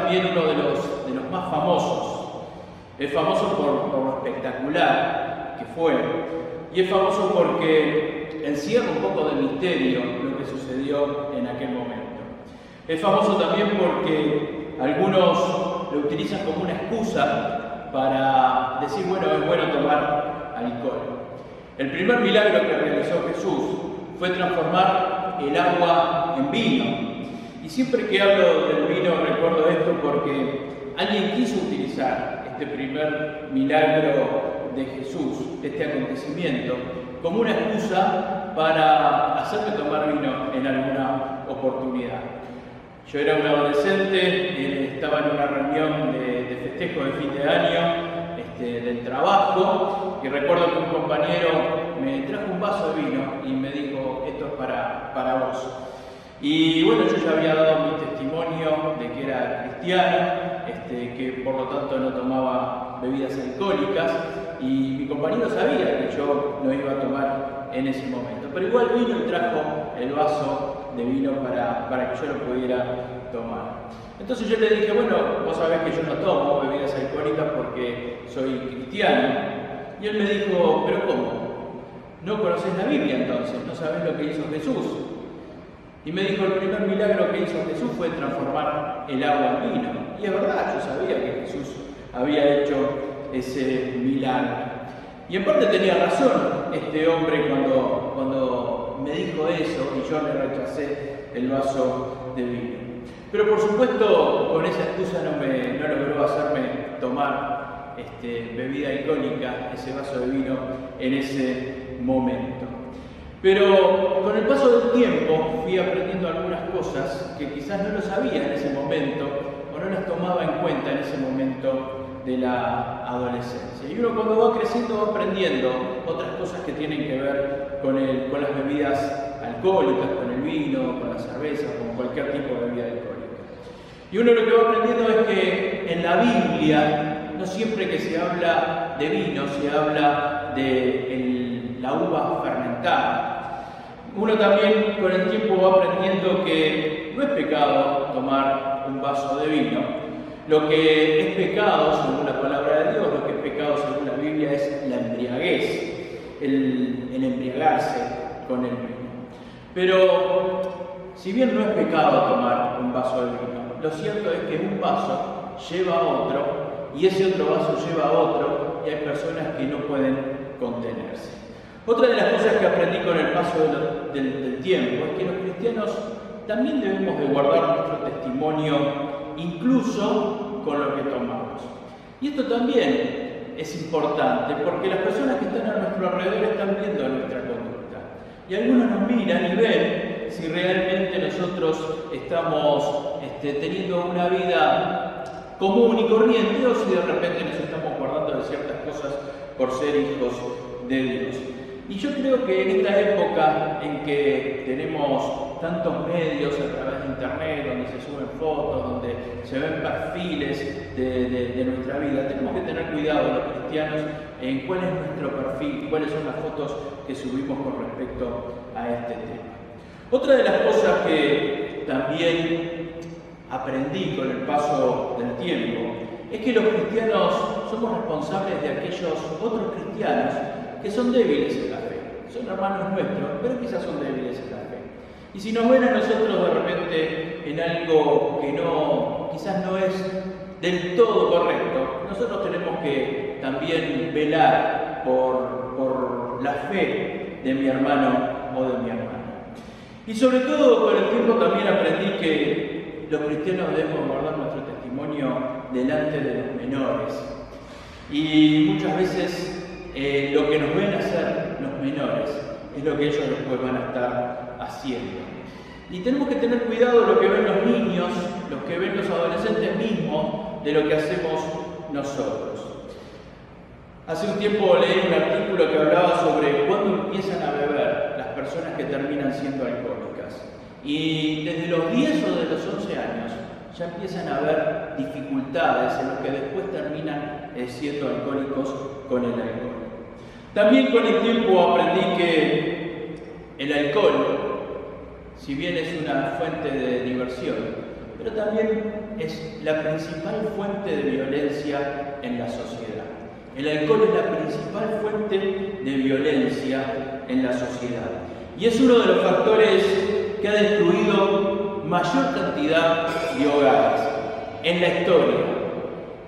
también uno de los más famosos. Es famoso por lo espectacular que fue, y es famoso porque encierra un poco de misterio lo que sucedió en aquel momento. Es famoso también porque algunos lo utilizan como una excusa para decir, bueno, es bueno tomar alcohol. El primer milagro que realizó Jesús fue transformar el agua en vino. Y siempre que hablo del vino recuerdo esto porque alguien quiso utilizar este primer milagro de Jesús, este acontecimiento, como una excusa para hacerme tomar vino en alguna oportunidad. Yo era un adolescente, estaba en una reunión de festejo de fin de año del trabajo, y recuerdo que un compañero me trajo un vaso de vino y me dijo, esto es para vos. Y bueno, yo ya había dado mi testimonio de que era cristiano, que por lo tanto no tomaba bebidas alcohólicas, y mi compañero sabía que yo no iba a tomar en ese momento. Pero igual vino y trajo el vaso de vino para que yo lo pudiera tomar. Entonces yo le dije, bueno, vos sabés que yo no tomo bebidas alcohólicas porque soy cristiano. Y él me dijo, pero ¿cómo? ¿No conocés la Biblia entonces? ¿No sabés lo que hizo Jesús? Y me dijo, el primer milagro que hizo Jesús fue transformar el agua en vino. Y es verdad, yo sabía que Jesús había hecho ese milagro. Y en parte tenía razón este hombre cuando me dijo eso y yo le rechacé el vaso de vino. Pero por supuesto, con esa excusa no logró hacerme tomar bebida alcohólica, ese vaso de vino, en ese momento. Pero con el paso del tiempo fui aprendiendo algunas cosas que quizás no lo sabía en ese momento o no las tomaba en cuenta en ese momento de la adolescencia. Y uno cuando va creciendo va aprendiendo otras cosas que tienen que ver con las bebidas alcohólicas, con el vino, con la cerveza, con cualquier tipo de bebida alcohólica. Y uno lo que va aprendiendo es que en la Biblia no siempre que se habla de vino se habla de la uva fermentada. Uno también con el tiempo va aprendiendo que no es pecado tomar un vaso de vino. Lo que es pecado, según la palabra de Dios, lo que es pecado según la Biblia es la embriaguez, el embriagarse con el vino. Pero si bien no es pecado tomar un vaso de vino, lo cierto es que un vaso lleva a otro y ese otro vaso lleva a otro y hay personas que no pueden contenerse. Otra de las cosas que aprendí con el paso del tiempo es que los cristianos también debemos de guardar nuestro testimonio incluso con lo que tomamos. Y esto también es importante porque las personas que están a nuestro alrededor están viendo nuestra conducta. Y algunos nos miran y ven si realmente nosotros estamos teniendo una vida común y corriente o si de repente nos estamos guardando de ciertas cosas por ser hijos de Dios. Y yo creo que en esta época en que tenemos tantos medios a través de internet, donde se suben fotos, donde se ven perfiles de nuestra vida, tenemos que tener cuidado los cristianos en cuál es nuestro perfil, cuáles son las fotos que subimos con respecto a este tema. Otra de las cosas que también aprendí con el paso del tiempo es que los cristianos somos responsables de aquellos otros cristianos que son débiles en la fe. Son hermanos nuestros, pero quizás son débiles en la fe. Y si nos ven a nosotros de repente en algo que quizás no es del todo correcto, nosotros tenemos que también velar por la fe de mi hermano o de mi hermana. Y sobre todo con el tiempo también aprendí que los cristianos debemos guardar nuestro testimonio delante de los menores. Y muchas veces lo que nos ven hacer los menores es lo que ellos después van a estar haciendo. Y tenemos que tener cuidado de lo que ven los niños, los que ven los adolescentes mismos, de lo que hacemos nosotros. Hace un tiempo leí un artículo que hablaba sobre cuándo empiezan a beber las personas que terminan siendo alcohólicas. Y desde los 10 o de los 11 años ya empiezan a haber dificultades en los que después terminan siendo alcohólicos con el alcohol. También con el tiempo aprendí que el alcohol, si bien es una fuente de diversión, pero también es la principal fuente de violencia en la sociedad. El alcohol es la principal fuente de violencia en la sociedad. Y es uno de los factores que ha destruido mayor cantidad de hogares en la historia.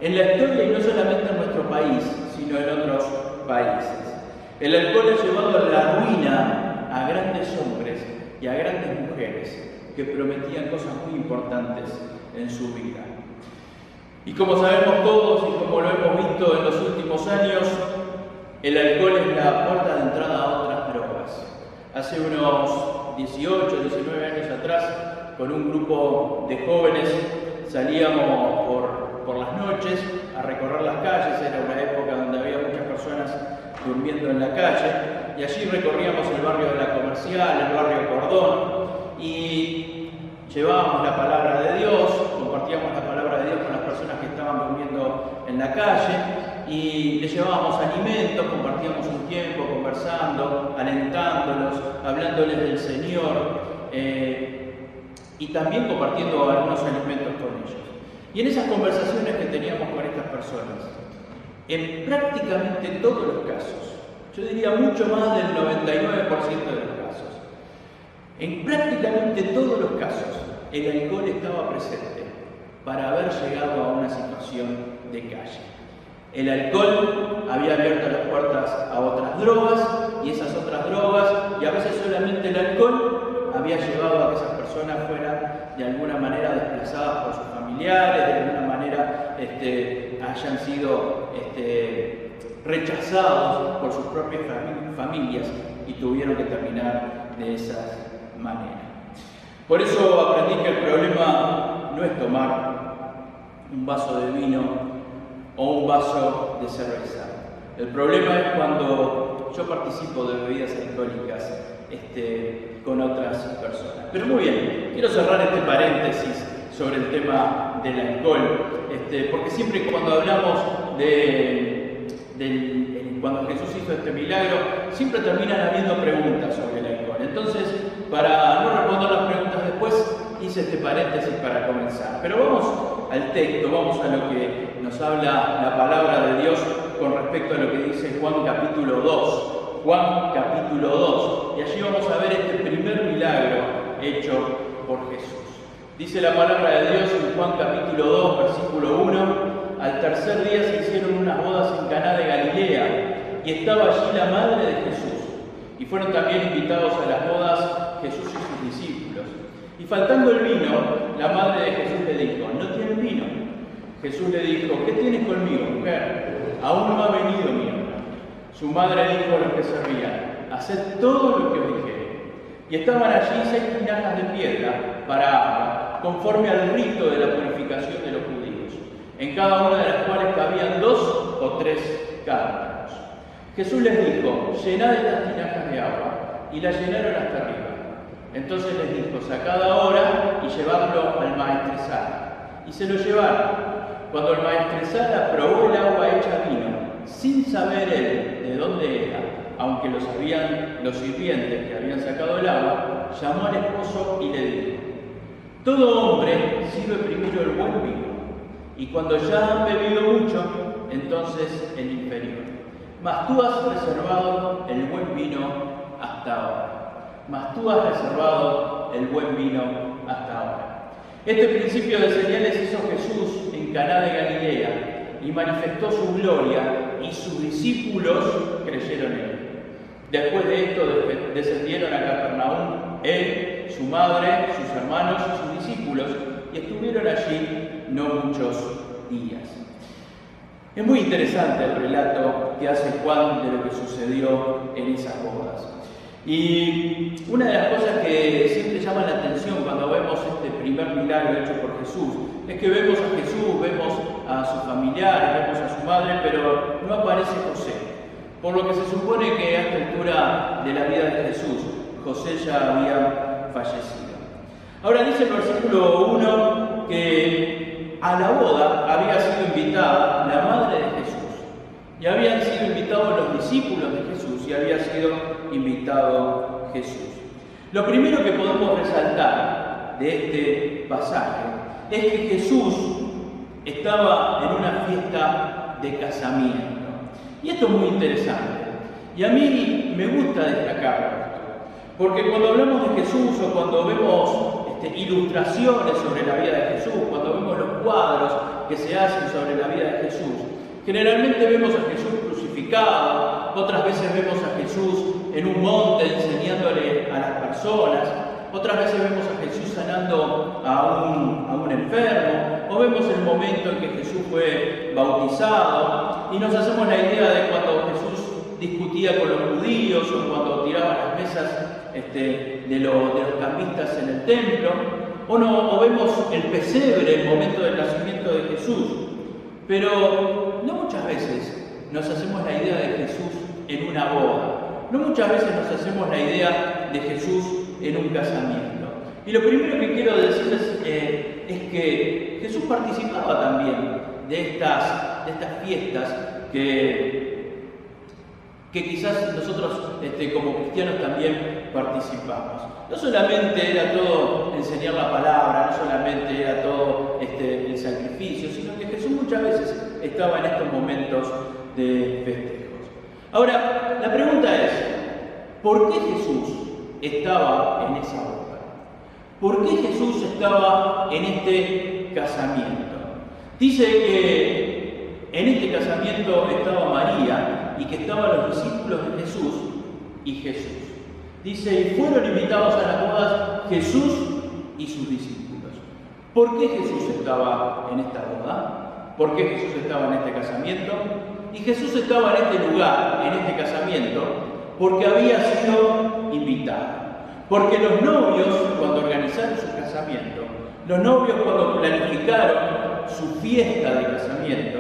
En la historia, y no solamente en nuestro país, sino en otros países. El alcohol ha llevado a la ruina a grandes hombres y a grandes mujeres que prometían cosas muy importantes en su vida. Y como sabemos todos y como lo hemos visto en los últimos años, el alcohol es la puerta de entrada a otras drogas. Hace unos 18, 19 años atrás, con un grupo de jóvenes salíamos por las noches a recorrer las calles. Era una época donde había muchas personas durmiendo en la calle, y allí recorríamos el barrio de la Comercial, el barrio Cordón, y llevábamos la palabra de Dios, compartíamos la palabra de Dios con las personas que estaban durmiendo en la calle, y les llevábamos alimentos, compartíamos un tiempo conversando, alentándolos, hablándoles del Señor, y también compartiendo algunos alimentos con ellos. Y en esas conversaciones que teníamos con estas personas, en prácticamente todos los casos, yo diría mucho más del 99% de los casos, en prácticamente todos los casos, el alcohol estaba presente para haber llegado a una situación de calle. El alcohol había abierto las puertas a otras drogas, y esas otras drogas, y a veces solamente el alcohol, había llevado a que esas personas fueran de alguna manera desplazadas por sus familiares, de alguna manera hayan sido rechazados por sus propias familias y tuvieron que terminar de esa manera. Por eso aprendí que el problema no es tomar un vaso de vino o un vaso de cerveza. El problema es cuando yo participo de bebidas alcohólicas con otras personas. Pero muy bien, quiero cerrar este paréntesis sobre el tema del alcohol, porque siempre cuando hablamos cuando Jesús hizo este milagro, siempre terminan habiendo preguntas sobre el alcohol. Entonces, para no responder las preguntas después, hice este paréntesis para comenzar. Pero vamos al texto, vamos a lo que nos habla la palabra de Dios con respecto a lo que dice Juan capítulo 2. Juan capítulo 2. Y allí vamos a ver este primer milagro hecho por Jesús. Dice la palabra de Dios en Juan capítulo 2, versículo 1. Al tercer día se hicieron unas bodas en Caná de Galilea, y estaba allí la madre de Jesús. Y fueron también invitados a las bodas Jesús y sus discípulos. Y faltando el vino, la madre de Jesús le dijo: ¿no tienen vino? Jesús le dijo: ¿qué tienes conmigo, mujer? Aún no ha venido mi hora. Su madre dijo a los que servían: haced todo lo que os dijere. Y estaban allí 6 tinajas de piedra para agua, conforme al rito de la purificación de los judíos, en cada una de las cuales cabían 2 o 3 cántaros. Jesús les dijo: llenad estas tinajas de agua, y las llenaron hasta arriba. Entonces les dijo: sacad ahora y llevadlo al maestresala. Y se lo llevaron. Cuando el maestresala probó el agua hecha vino, sin saber él de dónde era, aunque lo sabían los sirvientes que habían sacado el agua, llamó al esposo y le dijo: todo hombre sirve primero el buen vino, y cuando ya han bebido mucho, entonces el inferior. Mas tú has reservado el buen vino hasta ahora. Mas tú has reservado el buen vino hasta ahora. Este principio de señales hizo Jesús en Caná de Galilea y manifestó su gloria, y sus discípulos creyeron en él. Después de esto descendieron a Capernaum, él, su madre, sus hermanos y sus discípulos, y estuvieron allí no muchos días. Es muy interesante el relato que hace Juan de lo que sucedió en esas bodas. Y una de las cosas que siempre llama la atención cuando vemos este primer milagro hecho por Jesús es que vemos a Jesús, vemos a sus familiares, vemos a su madre, pero no aparece José. Por lo que se supone que a esta altura de la vida de Jesús, José ya había fallecido. Ahora dice el versículo 1 que a la boda había sido invitada la madre de Jesús. Y habían sido invitados los discípulos de Jesús y había sido invitado Jesús. Lo primero que podemos resaltar de este pasaje es que Jesús estaba en una fiesta de casamiento. Y esto es muy interesante. Y a mí me gusta destacarlo esto, porque cuando hablamos de Jesús o cuando vemos ilustraciones sobre la vida de Jesús, cuando vemos los cuadros que se hacen sobre la vida de Jesús, generalmente vemos a Jesús crucificado, otras veces vemos a Jesús en un monte enseñándole a las personas, otras veces vemos a Jesús sanando a un enfermo, o vemos el momento en que Jesús fue bautizado y nos hacemos la idea de cuando Jesús discutía con los judíos o cuando tiraba las mesas de los cambistas en el templo, o vemos el pesebre, el momento del nacimiento de Jesús. Pero no muchas veces nos hacemos la idea de Jesús en una boda, no muchas veces nos hacemos la idea de Jesús en un casamiento. Y lo primero que quiero decirles es que Jesús participaba también de estas fiestas que quizás nosotros como cristianos también participamos. No solamente era todo enseñar la palabra, no solamente era todo el sacrificio, sino que Jesús muchas veces estaba en estos momentos de festejos. Ahora, la pregunta es, ¿por qué Jesús estaba en esa boda? ¿Por qué Jesús estaba en este casamiento? Dice que en este casamiento estaba María y que estaban los discípulos de Jesús y Jesús. Dice, y fueron invitados a las bodas Jesús y sus discípulos. ¿Por qué Jesús estaba en esta boda? ¿Por qué Jesús estaba en este casamiento? Y Jesús estaba en este lugar, en este casamiento, porque había sido invitado. Porque los novios, cuando organizaron su casamiento, los novios cuando planificaron su fiesta de casamiento,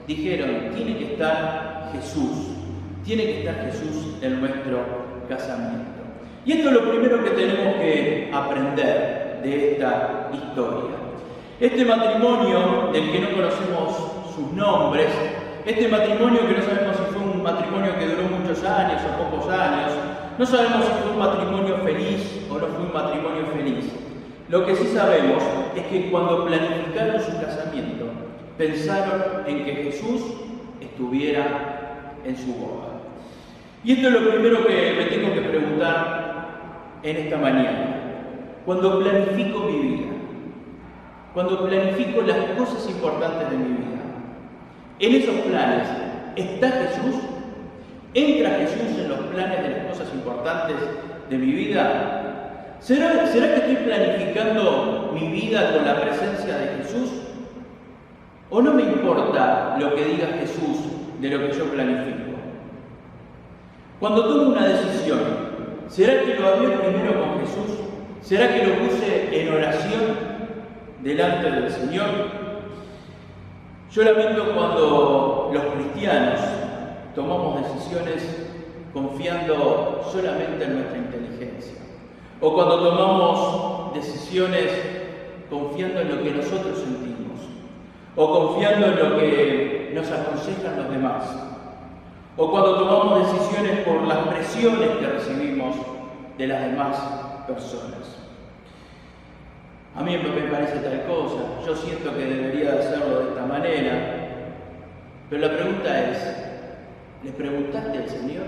dijeron, tiene que estar Jesús en nuestro casamiento. Y esto es lo primero que tenemos que aprender de esta historia. Este matrimonio del que no conocemos sus nombres, este matrimonio que no sabemos si fue un matrimonio que duró muchos años o pocos años, no sabemos si fue un matrimonio feliz o no fue un matrimonio feliz. Lo que sí sabemos es que cuando planificaron su casamiento, pensaron en que Jesús estuviera en su boda. Y esto es lo primero que me tengo que preguntar en esta mañana. Cuando planifico mi vida, cuando planifico las cosas importantes de mi vida, en esos planes, ¿está Jesús? ¿Entra Jesús en los planes de las cosas importantes de mi vida? ¿Será que estoy planificando mi vida con la presencia de Jesús? ¿O no me importa lo que diga Jesús de lo que yo planifico? Cuando tomo una decisión, ¿será que lo hablé primero con Jesús? ¿Será que lo puse en oración delante del Señor? Yo lamento cuando los cristianos tomamos decisiones confiando solamente en nuestra inteligencia. O cuando tomamos decisiones confiando en lo que nosotros sentimos. O confiando en lo que nos aconsejan los demás. O cuando tomamos decisiones por las presiones que recibimos de las demás personas. A mí me parece tal cosa, yo siento que debería hacerlo de esta manera. Pero la pregunta es, ¿le preguntaste al Señor?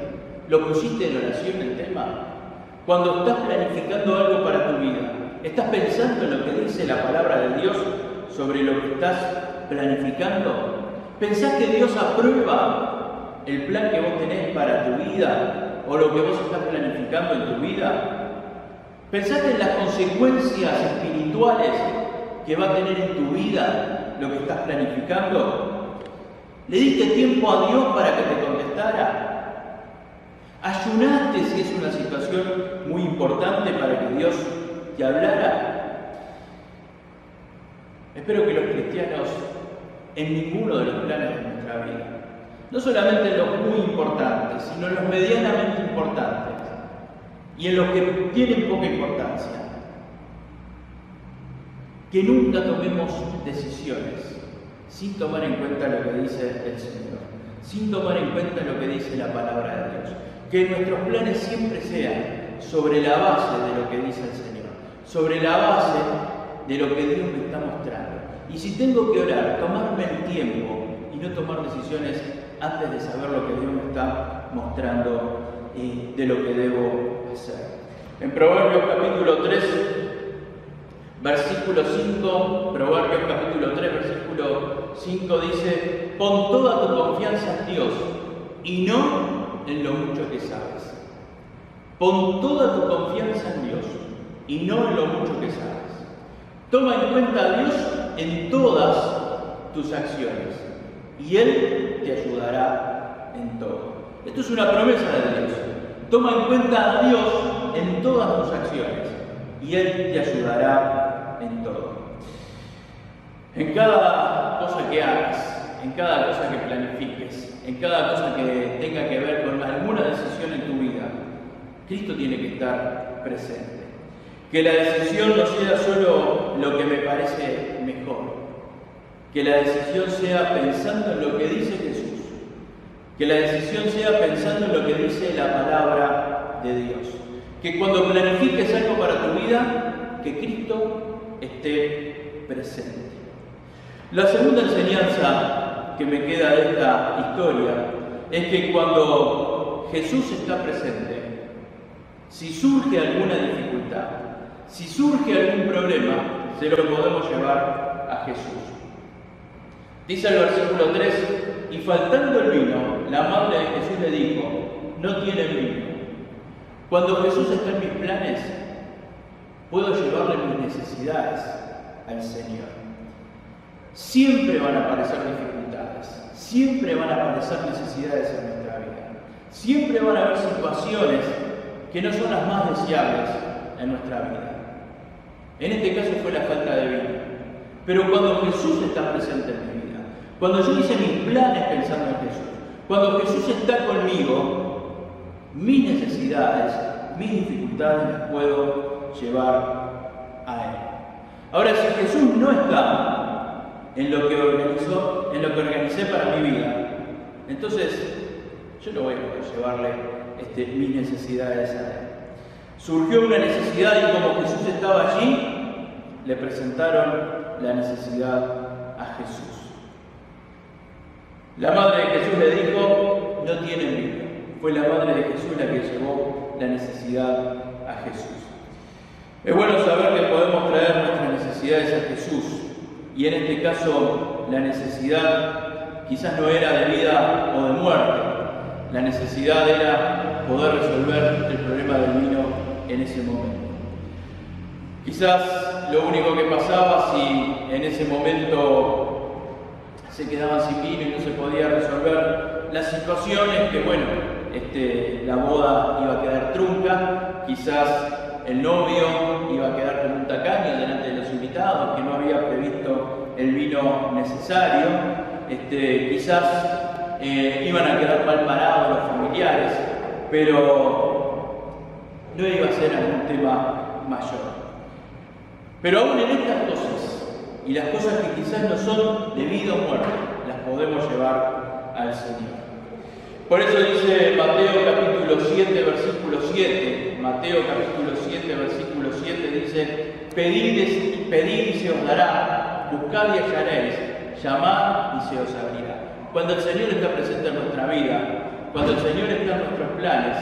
¿Lo pusiste en oración el tema? Cuando estás planificando algo para tu vida, ¿estás pensando en lo que dice la palabra de Dios sobre lo que estás planificando? ¿Pensás que Dios aprueba el plan que vos tenés para tu vida o lo que vos estás planificando en tu vida? ¿Pensaste en las consecuencias espirituales que va a tener en tu vida lo que estás planificando? ¿Le diste tiempo a Dios para que te contestara? ¿Ayunaste si es una situación muy importante para que Dios te hablara? Espero que los cristianos en ninguno de los planes de nuestra vida, no solamente en los muy importantes, sino en los medianamente importantes y en los que tienen poca importancia, que nunca tomemos decisiones sin tomar en cuenta lo que dice el Señor, sin tomar en cuenta lo que dice la palabra de Dios. Que nuestros planes siempre sean sobre la base de lo que dice el Señor, sobre la base de lo que Dios me está mostrando. Y si tengo que orar, tomarme el tiempo y no tomar decisiones antes de saber lo que Dios me está mostrando de lo que debo hacer. En Proverbios capítulo 3, versículo 5, Proverbios capítulo 3, versículo 5 dice: pon toda tu confianza en Dios y no en lo mucho que sabes. Pon toda tu confianza en Dios y no en lo mucho que sabes. Toma en cuenta a Dios en todas tus acciones y Él te ayudará en todo. Esto es una promesa de Dios. Toma en cuenta a Dios en todas tus acciones y Él te ayudará en todo. En cada cosa que hagas, en cada cosa que planifiques, en cada cosa que tenga que ver con alguna decisión en tu vida, Cristo tiene que estar presente. Que la decisión no sea solo lo que me parece mejor, que la decisión sea pensando en lo que dice Jesús, que la decisión sea pensando en lo que dice la palabra de Dios, que cuando planifiques algo para tu vida, que Cristo esté presente. La segunda enseñanza que me queda de esta historia es que cuando Jesús está presente, si surge alguna dificultad, si surge algún problema, se lo podemos llevar a Jesús. Dice el versículo 3, y faltando el vino, la madre de Jesús le dijo, no tiene vino. Cuando Jesús está en mis planes, puedo llevarle mis necesidades al Señor. Siempre van a aparecer dificultades, siempre van a aparecer necesidades en nuestra vida, siempre van a haber situaciones que no son las más deseables en nuestra vida. En este caso fue la falta de vino. Pero cuando Jesús está presente en mi vida, cuando yo hice mis planes pensando en Jesús, cuando Jesús está conmigo, mis necesidades, mis dificultades las puedo llevar a Él. Ahora, si Jesús no está en lo que organicé para mi vida, entonces yo no voy a poder llevarle mis necesidades a Él. Surgió una necesidad y como Jesús estaba allí, le presentaron la necesidad a Jesús. La madre de Jesús le dijo, no tienen vino. Fue la madre de Jesús la que llevó la necesidad a Jesús. Es bueno saber que podemos traer nuestras necesidades a Jesús. Y en este caso, la necesidad quizás no era de vida o de muerte. La necesidad era poder resolver el problema del vino en ese momento. Quizás lo único que pasaba si en ese momento se quedaban sin vino y no se podía resolver la situación es que, bueno, la boda iba a quedar trunca, quizás el novio iba a quedar como un tacaño delante de los invitados, que no había previsto el vino necesario, quizás iban a quedar mal parados los familiares, pero no iba a ser algún tema mayor. Pero aún en estas cosas, y las cosas que quizás no son de vida o muerte, las podemos llevar al Señor. Por eso dice Mateo capítulo 7, versículo 7, Mateo capítulo 7, versículo 7 dice, pedid y se os dará, buscad y hallaréis, llamad y se os abrirá. Cuando el Señor está presente en nuestra vida, cuando el Señor está en nuestros planes,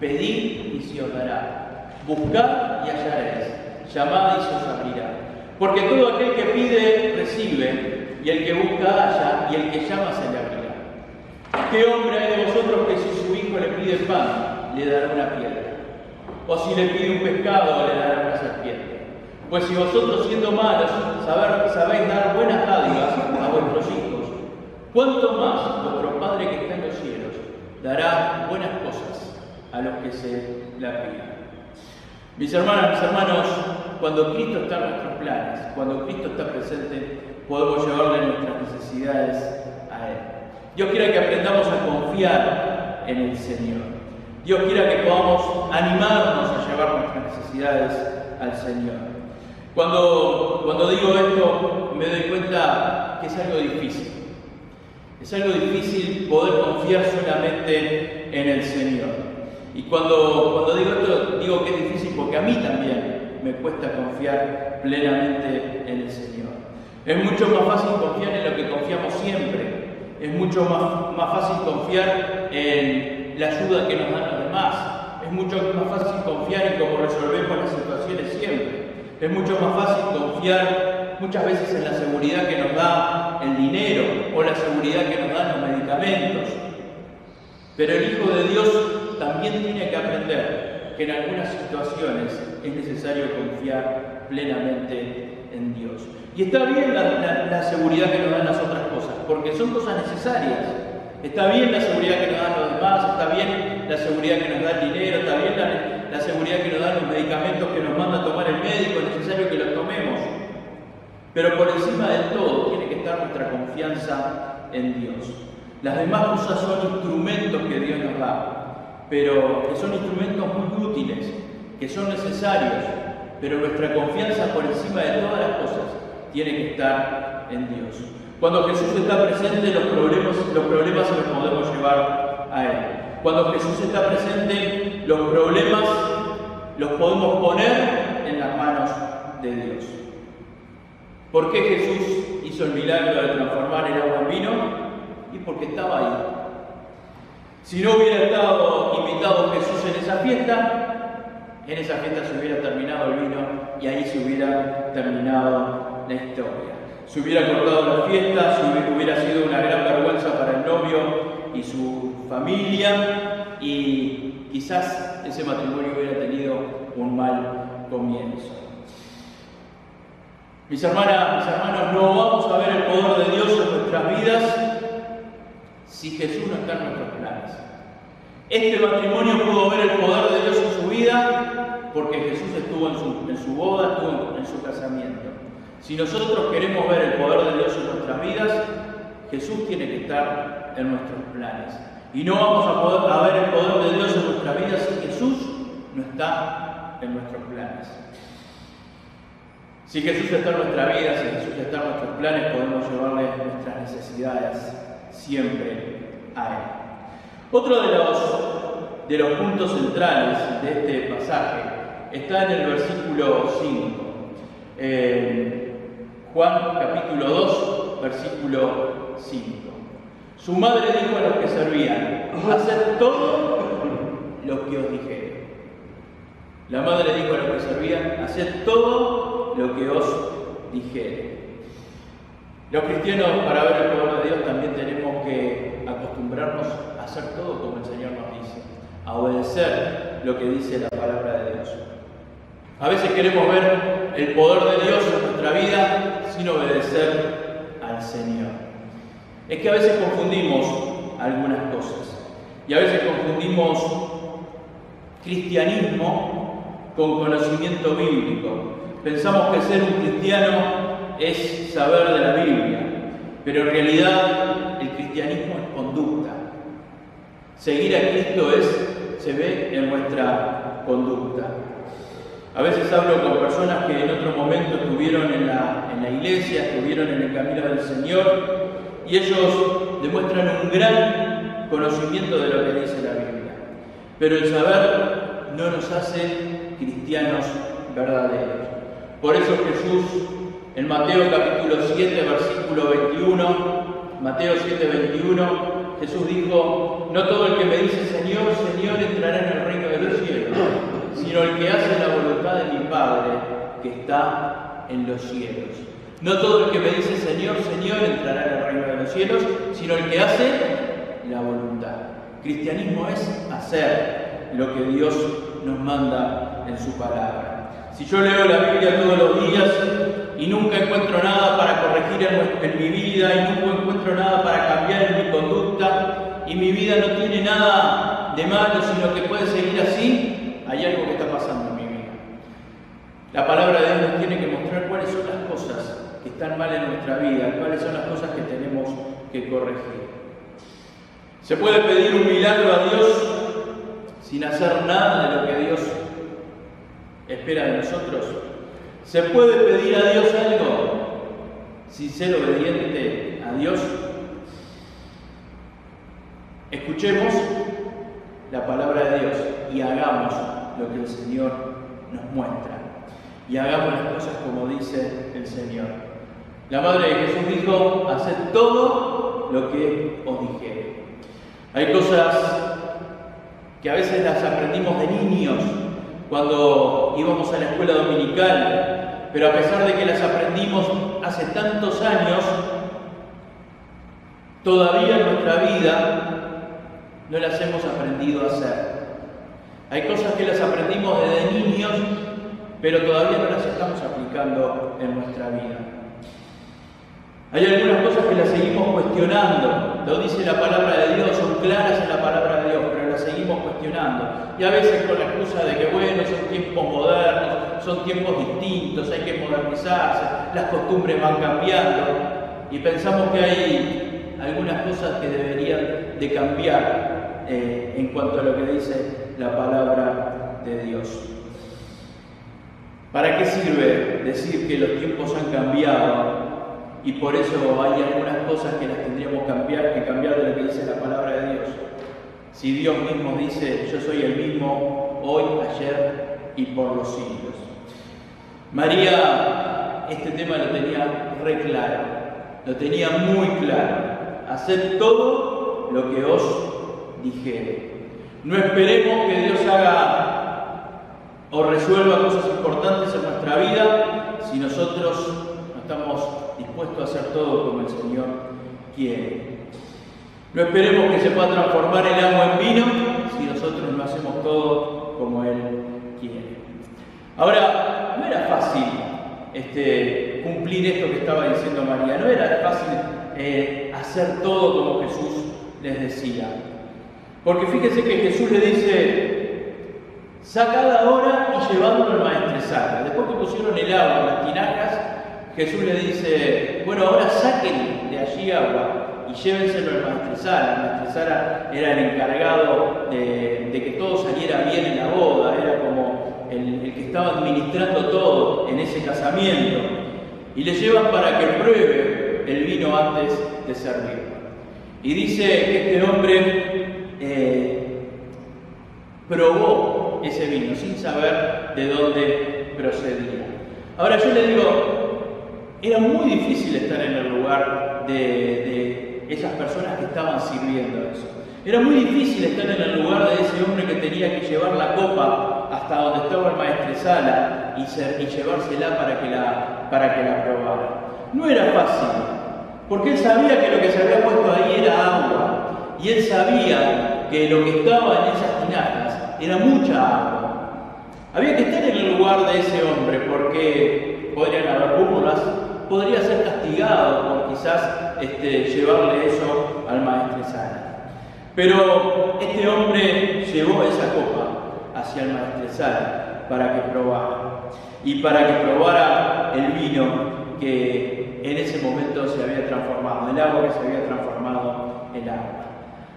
pedid y se os dará, buscad y hallaréis, llamad y se os abrirá. Porque todo aquel que pide, recibe, y el que busca, halla, y el que llama, se le abrirá. ¿Qué hombre hay de vosotros que si su hijo le pide pan, le dará una piedra? O si le pide un pescado, le dará una serpiente? Pues si vosotros, siendo malos, sabéis dar buenas dádivas a vuestros hijos, ¿cuánto más vuestro Padre que está en los cielos dará buenas cosas a los que se la pidan? Mis hermanas, mis hermanos, cuando Cristo está en nuestros planes, cuando Cristo está presente, podemos llevarle nuestras necesidades a Él. Dios quiera que aprendamos a confiar en el Señor. Dios quiera que podamos animarnos a llevar nuestras necesidades al Señor. Cuando digo esto, me doy cuenta que es algo difícil. Es algo difícil poder confiar solamente en el Señor. Y cuando digo esto, digo que es difícil porque a mí también me cuesta confiar plenamente en el Señor. Es mucho más fácil confiar en lo que confiamos siempre. Es mucho más fácil confiar en la ayuda que nos dan los demás. Es mucho más fácil confiar en cómo resolvemos las situaciones siempre. Es mucho más fácil confiar muchas veces en la seguridad que nos da el dinero o la seguridad que nos dan los medicamentos. Pero el Hijo de Dios también tiene que aprender que en algunas situaciones es necesario confiar plenamente en Dios. Y está bien la seguridad que nos dan las otras cosas, porque son cosas necesarias. Está bien la seguridad que nos dan los demás, está bien la seguridad que nos da el dinero, está bien la seguridad que nos dan los medicamentos que nos manda a tomar el médico, es necesario que los tomemos. Pero por encima de todo tiene que estar nuestra confianza en Dios. Las demás cosas son instrumentos que Dios nos da, pero que son instrumentos muy útiles, que son necesarios, pero nuestra confianza por encima de todas las cosas tiene que estar en Dios. Cuando Jesús está presente, los problemas se los podemos llevar a Él. Cuando Jesús está presente, los problemas los podemos poner en las manos de Dios. ¿Por qué Jesús hizo el milagro de transformar el agua en vino? Y porque estaba ahí. Si no hubiera estado invitado Jesús en esa fiesta se hubiera terminado el vino y ahí se hubiera terminado la historia. Se hubiera cortado la fiesta, hubiera sido una gran vergüenza para el novio y su familia, y quizás ese matrimonio hubiera tenido un mal comienzo. Mis hermanos, no vamos a ver el poder de Dios en nuestras vidas si Jesús no está en nuestros planes. Este matrimonio pudo ver el poder de Dios en su vida porque Jesús estuvo en su boda, estuvo en su casamiento. Si nosotros queremos ver el poder de Dios en nuestras vidas, Jesús tiene que estar en nuestros planes. Y no vamos a ver el poder de Dios en nuestras vidas si Jesús no está en nuestros planes. Si Jesús está en nuestra vida, si Jesús está en nuestros planes, podemos llevarle nuestras necesidades siempre a Él. Otro de los puntos centrales de este pasaje está en el versículo 5. Juan capítulo 2, versículo 5. Su madre dijo a los que servían: haced todo lo que os dijere. La madre dijo a los que servían: haced todo lo que os dijere. Los cristianos, para ver el poder de Dios, también tenemos que acostumbrarnos a hacer todo como el Señor nos dice, a obedecer lo que dice la palabra de Dios. A veces queremos ver el poder de Dios en nuestra vida sin obedecer al Señor. Es que a veces confundimos algunas cosas y a veces confundimos cristianismo con conocimiento bíblico. Pensamos que ser un cristiano es saber de la Biblia, pero en realidad el cristianismo es conducta. Seguir a Cristo se ve en nuestra conducta. A veces hablo con personas que en otro momento estuvieron en la iglesia, estuvieron en el camino del Señor, y ellos demuestran un gran conocimiento de lo que dice la Biblia. Pero el saber no nos hace cristianos verdaderos. Por eso Jesús, en Mateo capítulo 7, versículo 21, Mateo 7, 21, Jesús dijo: no todo el que me dice Señor, Señor entrará en el reino de los cielos, sino el que hace la voluntad de mi Padre que está en los cielos. No todo el que me dice Señor, Señor entrará en el reino de los cielos, sino el que hace la voluntad. Cristianismo es hacer lo que Dios nos manda en su palabra. Si yo leo la Biblia todos los días y nunca encuentro nada para corregir en mi vida, y nunca encuentro nada para cambiar en mi conducta, y mi vida no tiene nada de malo, sino que puede seguir así, hay algo que está pasando en mi vida. La palabra de Dios nos tiene que mostrar cuáles son las cosas que están mal en nuestra vida, cuáles son las cosas que tenemos que corregir. ¿Se puede pedir un milagro a Dios sin hacer nada de lo que Dios espera de nosotros? ¿Se puede pedir a Dios algo sin ser obediente a Dios? Escuchemos la palabra de Dios y hagamos lo que el Señor nos muestra. y hagamos las cosas como dice el Señor. La Madre de Jesús dijo: haced todo lo que os dijere. Hay cosas que a veces las aprendimos de niños cuando íbamos a la escuela dominical, pero a pesar de que las aprendimos hace tantos años, todavía en nuestra vida no las hemos aprendido a hacer. Hay cosas que las aprendimos desde niños, pero todavía no las estamos aplicando en nuestra vida. Hay algunas cosas que las seguimos cuestionando, lo dice la palabra de Dios, son claras en la palabra de Dios, pero las seguimos cuestionando. Y a veces con la excusa de que, bueno, son tiempos modernos, son tiempos distintos, hay que modernizarse, las costumbres van cambiando, y pensamos que hay algunas cosas que deberían de cambiar en cuanto a lo que dice la palabra de Dios. ¿Para qué sirve decir que los tiempos han cambiado y por eso hay algunas cosas que las tendríamos que cambiar de lo que dice la palabra de Dios? Si Dios mismo dice: yo soy el mismo hoy, ayer y por los siglos. María este tema lo tenía re claro, lo tenía muy claro. Haced todo lo que os dijere. No esperemos que Dios haga o resuelva cosas importantes en nuestra vida si nosotros no estamos dispuestos a hacer todo como el Señor quiere. No esperemos que se pueda transformar el agua en vino si nosotros no hacemos todo como Él quiere. Ahora, no era fácil cumplir esto que estaba diciendo María, no era fácil hacer todo como Jesús les decía. Porque fíjense que Jesús le dice: sacad ahora y llevadlo al maestresala. Después que pusieron el agua en las tinajas, Jesús le dice: bueno, ahora saquen de allí agua y llévenselo al maestresala. El maestresala era el encargado de que todo saliera bien en la boda, era como el que estaba administrando todo en ese casamiento. Y le llevan para que pruebe el vino antes de servirlo. Y dice que este hombre probó ese vino sin saber de dónde procedía. Ahora yo le digo, era muy difícil estar en el lugar de esas personas que estaban sirviendo eso. Era muy difícil estar en el lugar de ese hombre que tenía que llevar la copa hasta donde estaba el maestresala y llevársela para que la probara. No era fácil, porque él sabía que lo que se había puesto ahí era agua, y él sabía que lo que estaba en esas tinajas era mucha agua. Había que estar en el lugar de ese hombre, porque podrían haber burlas, podría ser castigado por quizás llevarle eso al maestresala. Pero este hombre llevó esa copa hacia el maestresala para que probara, y para que probara el vino que en ese momento se había transformado, el agua que se había transformado en agua.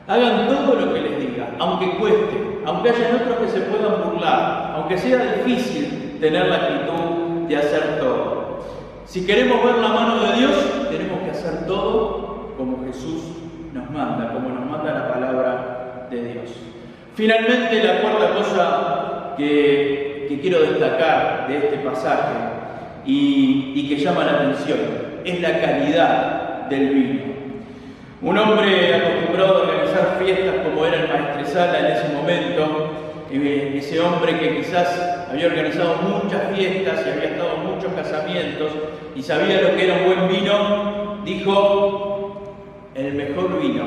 Hagan todo lo que les diga, aunque cueste, aunque haya otros que se puedan burlar, aunque sea difícil tener la actitud de hacer todo. Si queremos ver la mano de Dios, tenemos que hacer todo como Jesús nos manda, como nos manda la palabra de Dios. Finalmente, la cuarta cosa que quiero destacar de este pasaje y que llama la atención es la calidad del vino. Un hombre acostumbrado a organizar fiestas como era el maestresala en ese momento, ese hombre que quizás había organizado muchas fiestas y había estado en muchos casamientos y sabía lo que era un buen vino, dijo: el mejor vino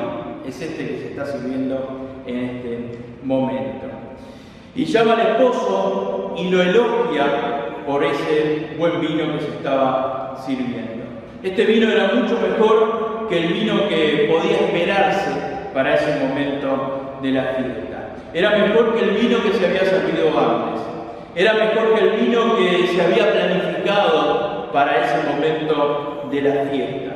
es este que se está sirviendo en este momento. Y llama al esposo y lo elogia por ese buen vino que se estaba sirviendo. Este vino era mucho mejor que el vino que podía esperarse para ese momento de la fiesta. Era mejor que el vino que se había servido antes. Era mejor que el vino que se había planificado para ese momento de la fiesta.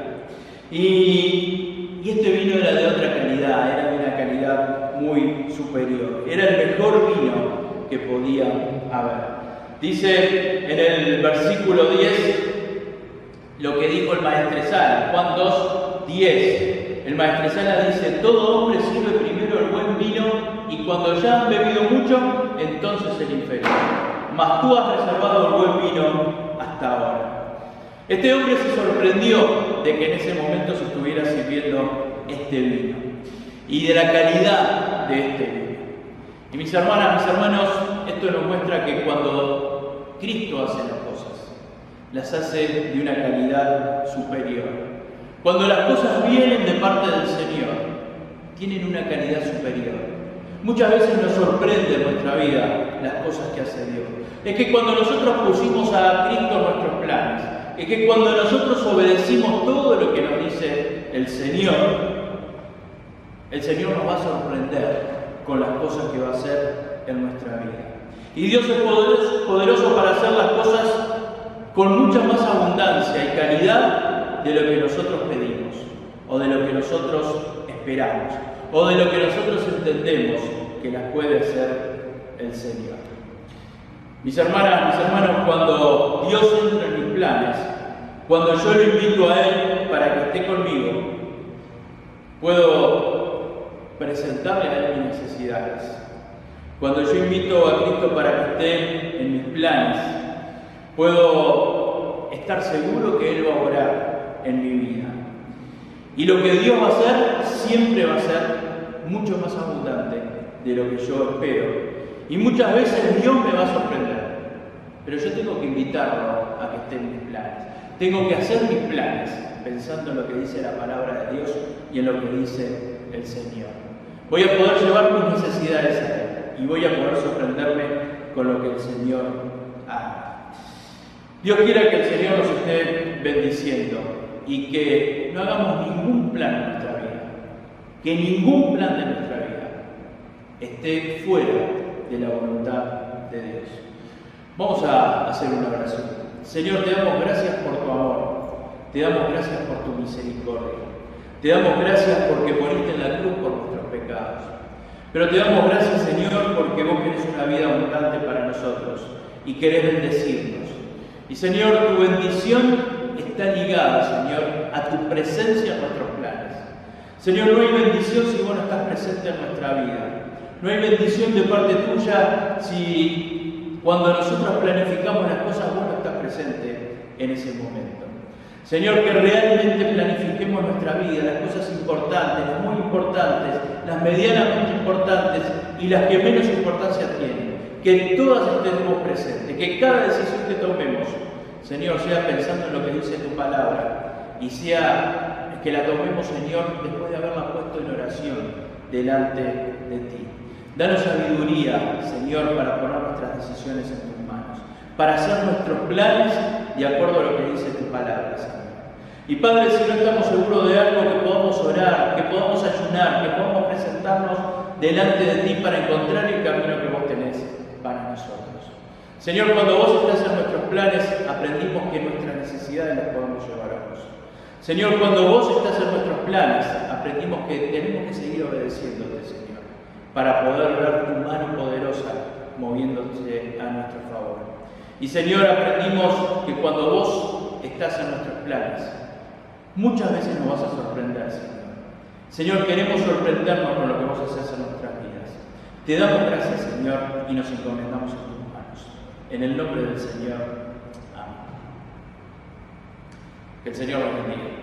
Y este vino era de otra calidad, era de una calidad muy superior. Era el mejor vino que podía haber. Dice en el versículo 10 lo que dijo el maestresala, Juan 2, 10. El maestresala dice: todo hombre sirve primero el buen vino y cuando ya han bebido mucho, entonces el inferior. mas tú has reservado el buen vino hasta ahora. Este hombre se sorprendió de que en ese momento se estuviera sirviendo este vino y de la calidad de este vino. Y mis hermanas, mis hermanos, esto nos muestra que cuando Cristo hace las cosas, las hace de una calidad superior. Cuando las cosas vienen de parte del Señor, tienen una calidad superior. Muchas veces nos sorprende en nuestra vida las cosas que hace Dios. Es que cuando nosotros pusimos a Cristo en nuestros planes, es que cuando nosotros obedecimos todo lo que nos dice el Señor nos va a sorprender con las cosas que va a hacer en nuestra vida. Y Dios es poderoso para hacer las cosas con mucha más abundancia y calidad de lo que nosotros pedimos, o de lo que nosotros esperamos, o de lo que nosotros entendemos que las puede hacer el Señor. Mis hermanas, mis hermanos, cuando Dios entra en mis planes, cuando yo lo invito a Él para que esté conmigo, puedo presentarle a Él mis necesidades. Cuando yo invito a Cristo para que esté en mis planes, puedo estar seguro que Él va a obrar en mi vida. Y lo que Dios va a hacer siempre va a ser mucho más abundante de lo que yo espero. Y muchas veces Dios me va a sorprender, pero yo tengo que invitarlo a que esté en mis planes. Tengo que hacer mis planes pensando en lo que dice la palabra de Dios y en lo que dice el Señor. Voy a poder llevar mis necesidades a Él y voy a poder sorprenderme con lo que el Señor haga. Dios quiera que el Señor nos esté bendiciendo y que no hagamos ningún plan en nuestra vida, que ningún plan de nuestra vida esté fuera de la voluntad de Dios. Vamos a hacer una oración. Señor, te damos gracias por tu amor, te damos gracias por tu misericordia, te damos gracias porque moriste en la cruz por nuestros pecados. Pero te damos gracias, Señor, porque vos querés una vida abundante para nosotros y querés bendecirnos. Y, Señor, tu bendición está ligada, Señor, a tu presencia en nuestros planes. Señor, no hay bendición si vos no estás presente en nuestra vida. No hay bendición de parte tuya si cuando nosotros planificamos las cosas vos no estás presente en ese momento. Señor, que realmente planifiquemos nuestra vida, las cosas importantes, las muy importantes, las medianamente importantes y las que menos importancia tienen. Que todas estemos presentes, que cada decisión que tomemos, Señor, sea pensando en lo que dice tu palabra y sea que la tomemos, Señor, después de haberla puesto en oración delante de ti. Danos sabiduría, Señor, para poner nuestras decisiones en tus manos, para hacer nuestros planes de acuerdo a lo que dice tu palabra, Señor. Y Padre, si no estamos seguros de algo, que podamos orar, que podamos ayunar, que podamos presentarnos delante de ti para encontrar el camino que vos tenés para nosotros. Señor, cuando vos estás en nuestros planes, aprendimos que nuestras necesidades las podemos llevar a vos. Señor, cuando vos estás en nuestros planes, aprendimos que tenemos que seguir obedeciéndote, Señor, para poder ver tu mano poderosa moviéndose a nuestro favor. Y Señor, aprendimos que cuando vos estás en nuestros planes, muchas veces nos vas a sorprender, Señor. Señor, queremos sorprendernos con lo que vos haces en nuestras vidas. Te damos gracias, Señor, y nos encomendamos en tus manos. En el nombre del Señor. Amén. Que el Señor los bendiga.